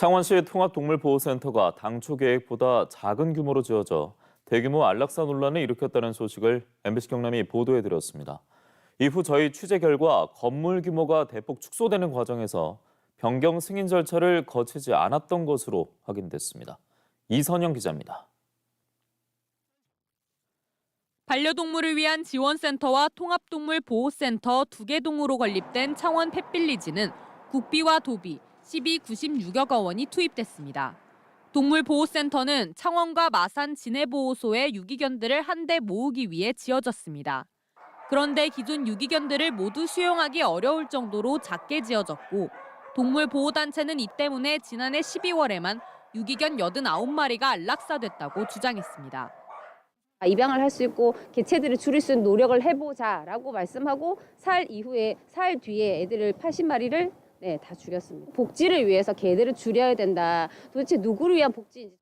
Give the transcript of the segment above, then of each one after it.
창원시 통합동물보호센터가 당초 계획보다 작은 규모로 지어져 대규모 안락사 논란을 일으켰다는 소식을 MBC 경남이 보도해드렸습니다. 이후 저희 취재 결과 건물 규모가 대폭 축소되는 과정에서 변경 승인 절차를 거치지 않았던 것으로 확인됐습니다. 이선영 기자입니다. 반려동물을 위한 지원센터와 통합동물보호센터 2개 동으로 건립된 창원 펫빌리지는 국비와 도비 1296여 원이 투입됐습니다. 동물보호센터는 창원과 마산 진해보호소의 유기견들을 한데 모으기 위해 지어졌습니다. 그런데 기존 유기견들을 모두 수용하기 어려울 정도로 작게 지어졌고 동물보호단체는 이 때문에 지난해 12월에만 유기견 89마리가 안락사됐다고 주장했습니다. 입양을 할 수 있고 개체들을 줄일 수 있는 노력을 해보자라고 말씀하고 사흘 뒤에 애들을 80마리를 다 죽였습니다. 복지를 위해서 개들을 줄여야 된다. 도대체 누구를 위한 복지인지.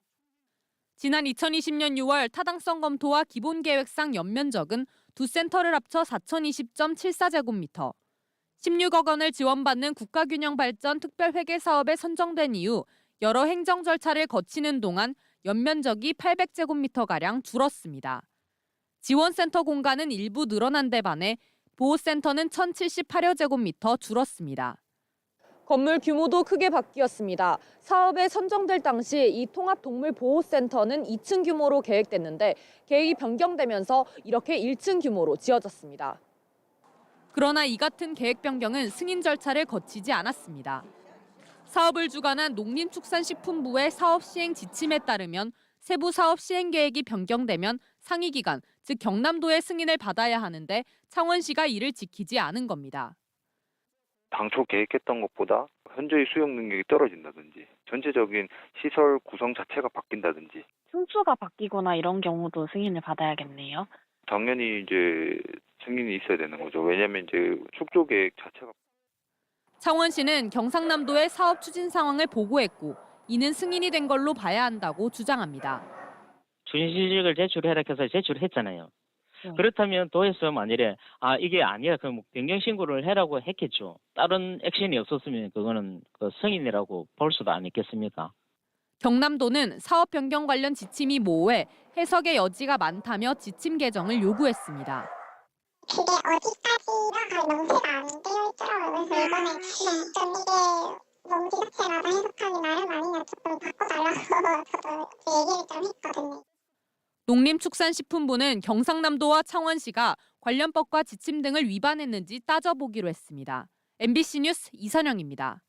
지난 2020년 6월 타당성 검토와 기본계획상 연면적은 두 센터를 합쳐 4020.74제곱미터. 16억 원을 지원받는 국가균형발전 특별회계 사업에 선정된 이후 여러 행정 절차를 거치는 동안 연면적이 800제곱미터가량 줄었습니다. 지원센터 공간은 일부 늘어난 데 반해 보호센터는 1078여 제곱미터 줄었습니다. 건물 규모도 크게 바뀌었습니다. 사업에 선정될 당시 이 통합동물보호센터는 2층 규모로 계획됐는데 계획이 변경되면서 이렇게 1층 규모로 지어졌습니다. 그러나 이 같은 계획 변경은 승인 절차를 거치지 않았습니다. 사업을 주관한 농림축산식품부의 사업 시행 지침에 따르면 세부 사업 시행 계획이 변경되면 상위기관, 즉 경남도의 승인을 받아야 하는데 창원시가 이를 지키지 않은 겁니다. 당초 계획했던 것보다 현저히 수용 능력이 떨어진다든지 전체적인 시설 구성 자체가 바뀐다든지 층수가 바뀌거나 이런 경우도 승인을 받아야겠네요. 당연히 이제 승인이 있어야 되는 거죠. 왜냐하면 이제 축조 계획 자체가 창원시는 경상남도의 사업 추진 상황을 보고했고 이는 승인이 된 걸로 봐야 한다고 주장합니다. 준실직을 제출해라 해서 제출했잖아요. 그렇다면 도에서 만일에 이게 아니야 그럼 변경 신고를 해라고 했겠죠. 다른 액션이 없었으면 그거는 승인이라고 볼 수도 아니겠습니까? 경남도는 사업 변경 관련 지침이 모호해 해석의 여지가 많다며 지침 개정을 요구했습니다. 그게 어디까지가 명시가 안 되어 있더라고요. 그래서 이번에 좀 이게 명시 자체가 해석하기 나름 아니냐 조금 바꿔달라고 저도 얘기를 좀 했거든요. 농림축산식품부는 경상남도와 창원시가 관련 법과 지침 등을 위반했는지 따져보기로 했습니다. MBC 뉴스 이선영입니다.